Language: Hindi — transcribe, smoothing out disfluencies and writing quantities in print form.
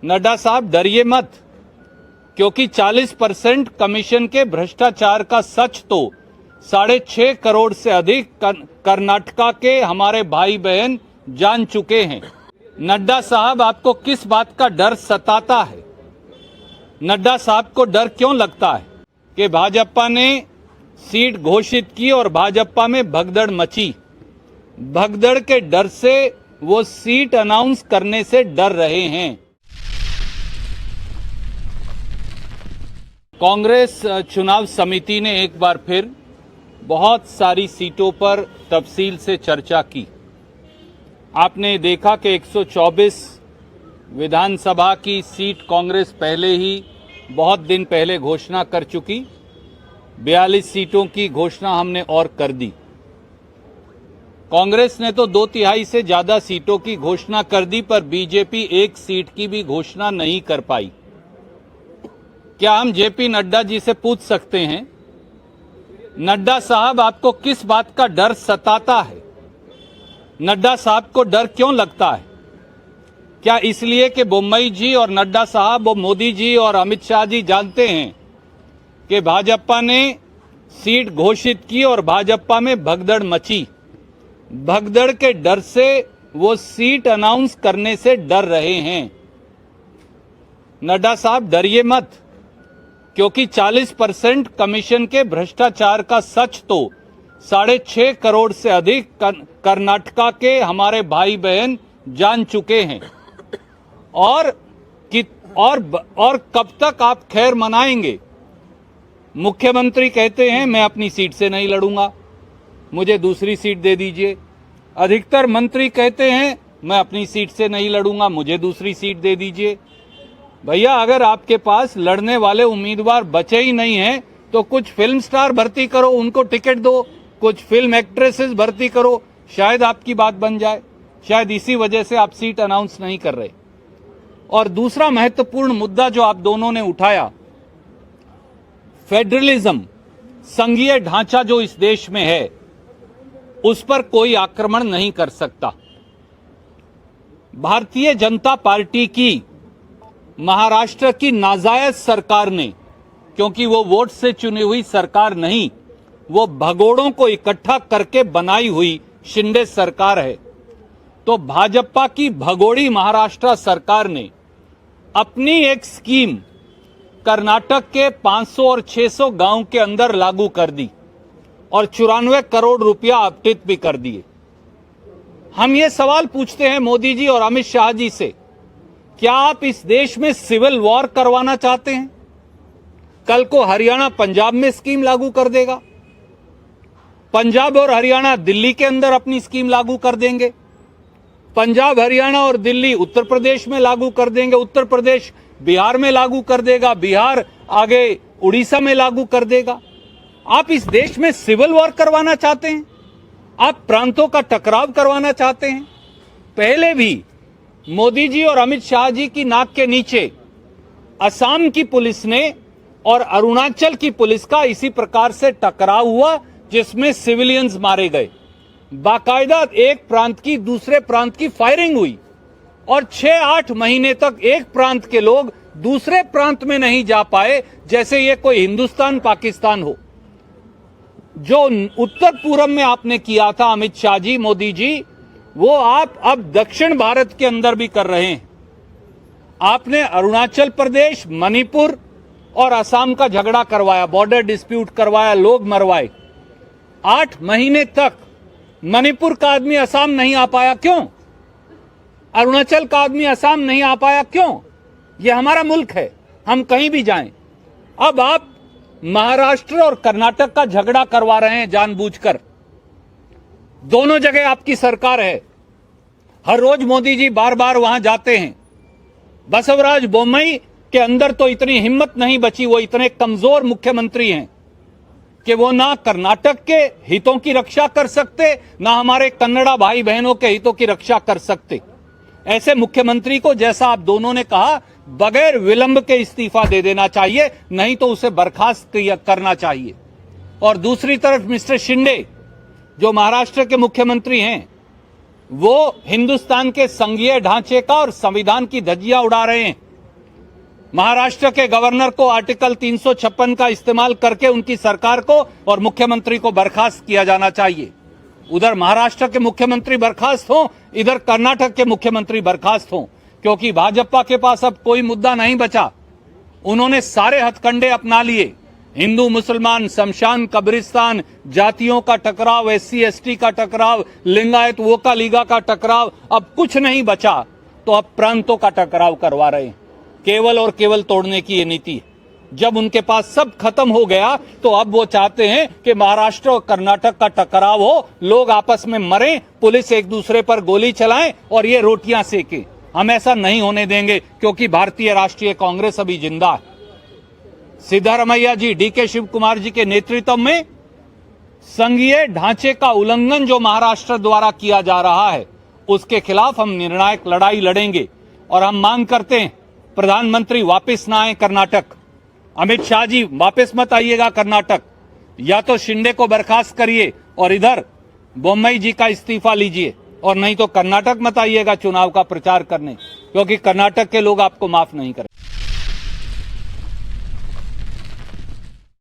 नड्डा साहब डरिए मत, क्योंकि 40% कमीशन के भ्रष्टाचार का सच तो 6.5 करोड़ से अधिक कर्नाटका के हमारे भाई बहन जान चुके हैं। नड्डा साहब, आपको किस बात का डर सताता है? नड्डा साहब को डर क्यों लगता है कि भाजपा ने सीट घोषित की और भाजपा में भगदड़ मची? भगदड़ के डर से वो सीट अनाउंस करने से डर रहे हैं। कांग्रेस चुनाव समिति ने एक बार फिर बहुत सारी सीटों पर तफसील से चर्चा की। आपने देखा कि 124 विधानसभा की सीट कांग्रेस पहले ही बहुत दिन पहले घोषणा कर चुकी। 42 सीटों की घोषणा हमने और कर दी। कांग्रेस ने तो 2/3 से ज्यादा सीटों की घोषणा कर दी, पर बीजेपी 1 सीट की भी घोषणा नहीं कर पाई। क्या हम जेपी नड्डा जी से पूछ सकते हैं, नड्डा साहब आपको किस बात का डर सताता है? नड्डा साहब को डर क्यों लगता है? क्या इसलिए कि बोम्मई जी और नड्डा साहब और मोदी जी और अमित शाह जी जानते हैं कि भाजपा ने सीट घोषित की और भाजपा में भगदड़ मची? भगदड़ के डर से वो सीट अनाउंस करने से डर रहे हैं। नड्डा साहब डरिए मत, क्योंकि 40% कमीशन के भ्रष्टाचार का सच तो 6.5 करोड़ से अधिक कर्नाटका के हमारे भाई बहन जान चुके हैं। और कब तक आप खैर मनाएंगे? मुख्यमंत्री कहते हैं मैं अपनी सीट से नहीं लड़ूंगा, मुझे दूसरी सीट दे दीजिए। अधिकतर मंत्री कहते हैं मैं अपनी सीट से नहीं लड़ूंगा, मुझे दूसरी सीट दे दीजिए। भैया, अगर आपके पास लड़ने वाले उम्मीदवार बचे ही नहीं हैं तो कुछ फिल्म स्टार भर्ती करो, उनको टिकट दो, कुछ फिल्म एक्ट्रेसेस भर्ती करो, शायद आपकी बात बन जाए। शायद इसी वजह से आप सीट अनाउंस नहीं कर रहे। और दूसरा महत्वपूर्ण मुद्दा जो आप दोनों ने उठाया, फेडरलिज्म, संघीय ढांचा जो इस देश में है, उस पर कोई आक्रमण नहीं कर सकता। भारतीय जनता पार्टी की महाराष्ट्र की नाजायज सरकार ने, क्योंकि वो वोट से चुनी हुई सरकार नहीं, वो भगोड़ों को इकट्ठा करके बनाई हुई शिंदे सरकार है, तो भाजपा की भगोड़ी महाराष्ट्र सरकार ने अपनी एक स्कीम कर्नाटक के 500 और 600 गांव के अंदर लागू कर दी और 94 करोड़ रुपया आवंटित भी कर दिए। हम ये सवाल पूछते हैं मोदी जी और अमित शाह जी से, क्या आप इस देश में सिविल वॉर करवाना चाहते हैं? कल को हरियाणा पंजाब में स्कीम लागू कर देगा, पंजाब और हरियाणा दिल्ली के अंदर अपनी स्कीम लागू कर देंगे, पंजाब हरियाणा और दिल्ली उत्तर प्रदेश में लागू कर देंगे, उत्तर प्रदेश बिहार में लागू कर देगा, बिहार आगे उड़ीसा में लागू कर देगा। आप इस देश में सिविल वॉर करवाना चाहते हैं? आप प्रांतों का टकराव करवाना चाहते हैं? पहले भी मोदी जी और अमित शाह जी की नाक के नीचे असम की पुलिस ने और अरुणाचल की पुलिस का इसी प्रकार से टकराव हुआ, जिसमें सिविलियंस मारे गए। बाकायदा एक प्रांत की दूसरे प्रांत की फायरिंग हुई और 6-8 महीने तक एक प्रांत के लोग दूसरे प्रांत में नहीं जा पाए, जैसे ये कोई हिंदुस्तान पाकिस्तान हो। जो उत्तर पूर्व में आपने किया था अमित शाह जी, मोदी जी, वो आप अब दक्षिण भारत के अंदर भी कर रहे हैं। आपने अरुणाचल प्रदेश, मणिपुर और असम का झगड़ा करवाया, बॉर्डर डिस्प्यूट करवाया, लोग मरवाए। 8 महीने तक मणिपुर का आदमी असम नहीं आ पाया, क्यों? अरुणाचल का आदमी असम नहीं आ पाया, क्यों? यह हमारा मुल्क है, हम कहीं भी जाएं। अब आप महाराष्ट्र और कर्नाटक का झगड़ा करवा रहे हैं जानबूझकर। दोनों जगह आपकी सरकार है, हर रोज मोदी जी बार बार वहां जाते हैं। बसवराज बोम्मई के अंदर तो इतनी हिम्मत नहीं बची, वो इतने कमजोर मुख्यमंत्री हैं कि वो ना कर्नाटक के हितों की रक्षा कर सकते, ना हमारे कन्नड़ा भाई बहनों के हितों की रक्षा कर सकते। ऐसे मुख्यमंत्री को, जैसा आप दोनों ने कहा, बगैर विलंब के इस्तीफा दे देना चाहिए, नहीं तो उसे बर्खास्त करना चाहिए। और दूसरी तरफ मिस्टर शिंदे, जो महाराष्ट्र के मुख्यमंत्री हैं, वो हिंदुस्तान के संघीय ढांचे का और संविधान की धज्जियां उड़ा रहे हैं। महाराष्ट्र के गवर्नर को आर्टिकल 356 का इस्तेमाल करके उनकी सरकार को और मुख्यमंत्री को बर्खास्त किया जाना चाहिए। उधर महाराष्ट्र के मुख्यमंत्री बर्खास्त हों, इधर कर्नाटक के मुख्यमंत्री बर्खास्त हों, क्योंकि भाजपा के पास अब कोई मुद्दा नहीं बचा। उन्होंने सारे हथकंडे अपना लिए। हिंदू मुसलमान, शमशान, कब्रिस्तान, जातियों का टकराव, SC ST का टकराव, लिंगायत वोका लीगा का टकराव, अब कुछ नहीं बचा तो अब प्रांतों का टकराव करवा रहे हैं। केवल और केवल तोड़ने की ये नीति है। जब उनके पास सब खत्म हो गया तो अब वो चाहते हैं कि महाराष्ट्र और कर्नाटक का टकराव हो, लोग आपस में मरें, पुलिस एक दूसरे पर गोली चलाएं और ये रोटियां सेकें। हम ऐसा नहीं होने देंगे, क्योंकि भारतीय राष्ट्रीय कांग्रेस अभी जिंदा है। सिद्धारमैया जी, DK शिव कुमार जी के नेतृत्व में संघीय ढांचे का उल्लंघन जो महाराष्ट्र द्वारा किया जा रहा है, उसके खिलाफ हम निर्णायक लड़ाई लड़ेंगे। और हम मांग करते हैं, प्रधानमंत्री वापस ना आए कर्नाटक, अमित शाह जी वापस मत आइएगा कर्नाटक, या तो शिंदे को बर्खास्त करिए और इधर बोम्मई जी का इस्तीफा लीजिए, और नहीं तो कर्नाटक मत आइएगा चुनाव का प्रचार करने, क्योंकि कर्नाटक के लोग आपको माफ नहीं करेंगे।